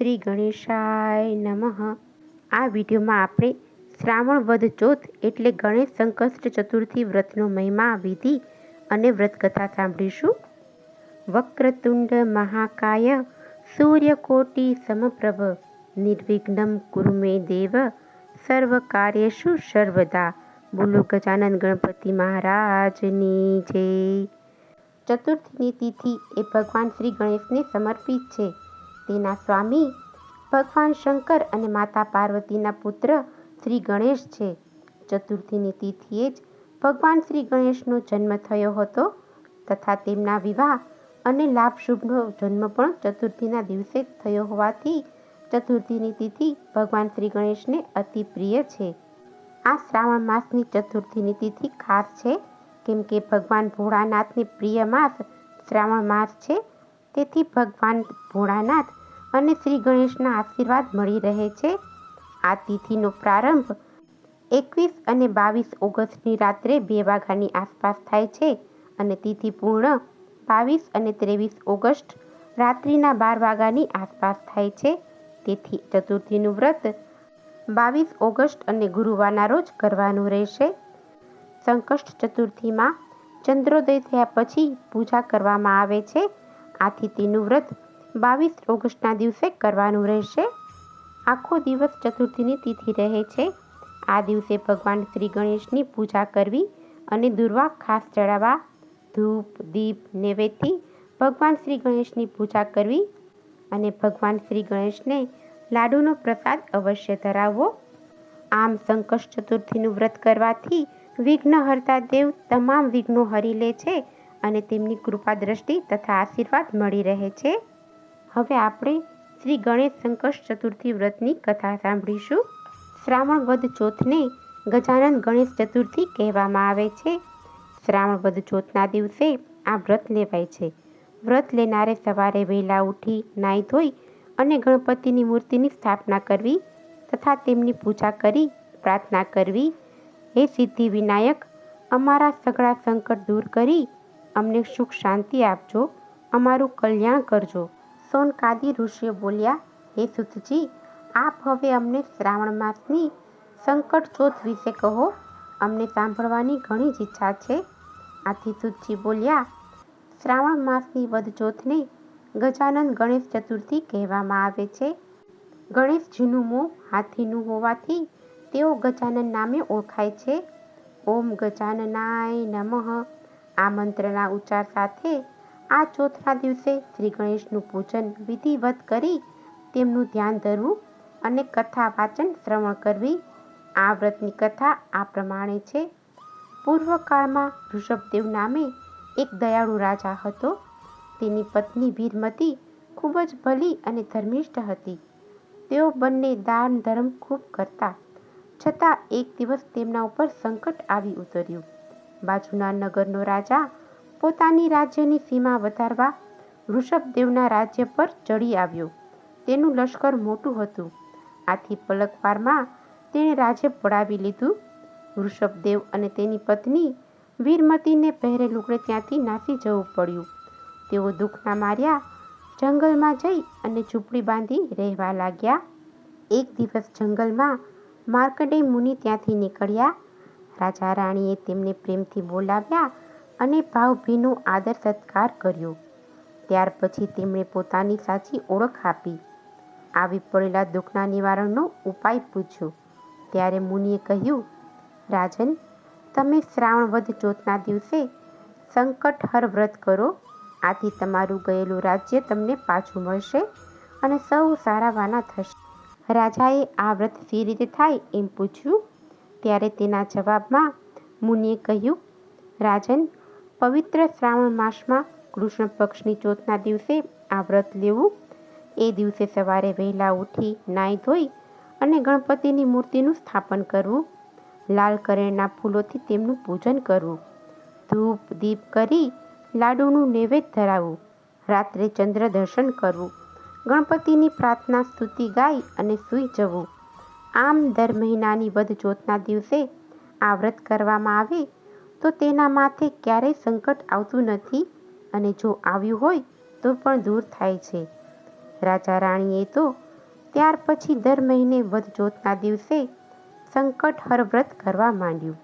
શ્રી ગણેશાય નમઃ. આ વિડીયોમાં આપણે શ્રાવણ વદ ચોથ એટલે ગણેશ સંકષ્ટ ચતુર્થી વ્રતનો મહિમા, વિધિ અને વ્રતકથા સાંભળીશું. વક્રતુંડ મહાકાય સૂર્યકોટિ સમપ્રભ નિર્વિઘ્નમ કુરુ મે દેવ સર્વ કાર્યેષુ સર્વદા. બોલો ગજાનન ગણપતિ મહારાજની જય. ચતુર્થીની તિથિ એ ભગવાન શ્રી ગણેશને સમર્પિત છે. તેના સ્વામી ભગવાન શંકર અને માતા પાર્વતીના પુત્ર શ્રી ગણેશ છે. ચતુર્થીની તિથિએ જ ભગવાન શ્રી ગણેશનો જન્મ થયો હતો તથા તેમના વિવાહ અને લાભ શુભનો જન્મ પણ ચતુર્થીના દિવસે થયો હોવાથી ચતુર્થીની તિથિ ભગવાન શ્રી ગણેશને અતિ પ્રિય છે. આ શ્રાવણ માસની ચતુર્થીની તિથિ ખાસ છે કેમ કે ભગવાન ભોળાનાથને પ્રિય માસ શ્રાવણ માસ છે. તેથી ભગવાન ભોળાનાથ અને શ્રી ગણેશના આશીર્વાદ મળી રહે છે. આ તિથિનો પ્રારંભ 21 અને 22 ઓગસ્ટની રાત્રે 2 વાગ્યાની આસપાસ થાય છે અને તિથિ પૂર્ણ 22 અને 23 ઓગસ્ટ રાત્રિના 12 વાગ્યાની આસપાસ થાય છે. તેથી ચતુર્થીનું વ્રત 22 ઓગસ્ટ અને ગુરુવારના રોજ કરવાનું રહેશે. સંકષ્ટ ચતુર્થીમાં ચંદ્રોદય થયા પછી પૂજા કરવામાં આવે છે. આથી તેનું વ્રત 22 ઓગસ્ટના દિવસે કરવાનું રહેશે. આખો દિવસ ચતુર્થીની તિથિ રહે છે. આ દિવસે ભગવાન શ્રી ગણેશની પૂજા કરવી અને દૂર્વા ખાસ ચડાવવા, ધૂપ દીપ નૈવેદ્યથી ભગવાન શ્રી ગણેશની પૂજા કરવી અને ભગવાન શ્રી ગણેશને લાડુનો પ્રસાદ અવશ્ય ધરાવવો. આમ સંકષ્ટ ચતુર્થીનું વ્રત કરવાથી વિઘ્નહર્તા દેવ તમામ વિઘ્નો હરી લે છે અને તેમની કૃપા દ્રષ્ટિ તથા આશીર્વાદ મળી રહે છે. હવે આપણે શ્રી ગણેશ સંકષ્ટ ચતુર્થી વ્રતની કથા સાંભળીશું. શ્રાવણ વદ ચોથને ગજાનન ગણેશ ચતુર્થી કહેવામાં આવે છે. શ્રાવણ વદ ચોથના દિવસે આ વ્રત લેવાય છે. વ્રત લેનારે સવારે વહેલા ઉઠી નાહી ધોઈ અને ગણપતિની મૂર્તિની સ્થાપના કરવી તથા તેમની પૂજા કરી પ્રાર્થના કરવી, હે સિદ્ધિ વિનાયક, અમારા સઘળા સંકટ દૂર કરી અમને સુખ શાંતિ આપજો, અમારું કલ્યાણ કરજો. સોનકાદી ઋષિઓ બોલ્યા, હે સૂતજી, આપ હવે અમને શ્રાવણ માસની સંકટ ચોથ વિશે કહો. અમને સાંભળવાની ઘણી જ ઈચ્છા છે. આથી સૂતજી બોલ્યા, શ્રાવણ માસની વદ ચોથને ગજાનન ગણેશ ચતુર્થી કહેવામાં આવે છે. ગણેશજીનું મોં હાથીનું હોવાથી તેઓ ગજાનન નામે ઓળખાય છે. ઓમ ગજાનનાય નમઃ આ મંત્રના ઉચ્ચાર સાથે આ ચોથના દિવસે શ્રી ગણેશનું પૂજન વિધિવત કરી તેમનું ધ્યાન ધરવું અને કથા વાચન શ્રવણ કરવી. આ વ્રતની કથા આ પ્રમાણે છે. પૂર્વકાળમાં ઋષભદેવ નામે એક દયાળુ રાજા હતો. તેની પત્ની વીરમતી ખૂબ જ ભલી અને ધર્મિષ્ઠ હતી. તેઓ બંને દાન ધર્મ ખૂબ કરતા. છતાં એક દિવસ તેમના ઉપર સંકટ આવી ઉતર્યું. બાજુના નગરનો રાજા પોતાની રાજ્યની સીમા વધારવા ઋષભદેવના રાજ્ય પર ચડી આવ્યો. તેનું લશ્કર મોટું હતું. આથી પલકવારમાં તેણે રાજ્ય પડાવી લીધું. ઋષભદેવ અને તેની પત્ની વીરમતીને પહેરે લુગડે ત્યાંથી નાસી જવું પડ્યું. તેઓ દુઃખના માર્યા જંગલમાં જઈ અને ઝૂંપડી બાંધી રહેવા લાગ્યા. એક દિવસ જંગલમાં માર્કંડેય મુનિ ત્યાંથી નીકળ્યા. રાજા રાણીએ તેમને પ્રેમથી બોલાવ્યા અને ભાવભીનો આદર સત્કાર કર્યો. ત્યાર પછી તેમણે પોતાની સાચી ઓળખ આપી. આવી પડેલા દુઃખના નિવારણનો ઉપાય પૂછ્યો. ત્યારે મુનિએ કહ્યું, રાજન, તમે શ્રાવણ વદ ચોથના દિવસે સંકટહર વ્રત કરો. આથી તમારું ગયેલું રાજ્ય તમને પાછું મળશે અને સૌ સારાવાના થશે. રાજાએ આ વ્રત સી રીતે થાય એમ પૂછ્યું. ત્યારે તેના જવાબમાં મુનિએ કહ્યું, રાજન, પવિત્ર શ્રાવણ માસમાં કૃષ્ણ પક્ષની ચોથના દિવસે આ વ્રત લેવું. એ દિવસે સવારે વહેલા ઉઠી નાહી ધોઈ અને ગણપતિની મૂર્તિનું સ્થાપન કરવું. લાલ કરેણના ફૂલોથી તેમનું પૂજન કરવું. ધૂપ દીપ કરી લાડુનું નૈવેદ્ય ધરાવવું. રાત્રે ચંદ્ર દર્શન કરવું. ગણપતિની પ્રાર્થના સ્તુતિ ગાઈ અને સૂઈ જવું. આમ દર મહિનાની વદ ચોથના દિવસે આ વ્રત કરવામાં આવે તો તેના માથે ક્યારેય સંકટ આવતું નથી અને જો આવ્યું હોય તો પણ દૂર થાય છે. રાજા રાણીએ તો ત્યાર પછી દર મહિને વદ ચોથના દિવસે સંકટહર વ્રત કરવા માંડ્યું.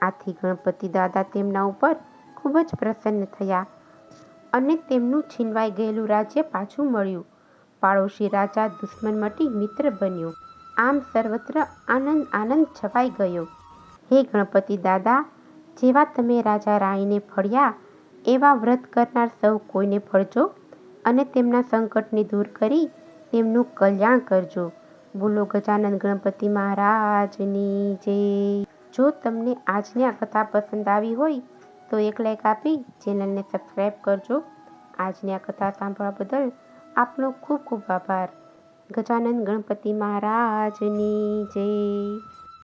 આથી ગણપતિ દાદા તેમના ઉપર ખૂબ જ પ્રસન્ન થયા અને તેમનું છીનવાઈ ગયેલું રાજ્ય પાછું મળ્યું. પાડોશી રાજા દુશ્મન મટી મિત્ર બન્યો. આમ સર્વત્ર આનંદ આનંદ છવાઈ ગયો. હે ગણપતિ દાદા, જેવા તમે રાજા રાણીને ફળ્યા એવા વ્રત કરનાર સૌ કોઈને ફળજો અને તેમના સંકટને દૂર કરી તેમનું કલ્યાણ કરજો. બોલો ગજાનન ગણપતિ મહારાજની જય. જો તમને આજની આ કથા પસંદ આવી હોય તો એક લાઈક આપી ચેનલને સબસ્ક્રાઈબ કરજો. આજની આ કથા સાંભળવા બદલ આપનો ખૂબ ખૂબ આભાર. ગજાનન ગણપતિ મહારાજની જય.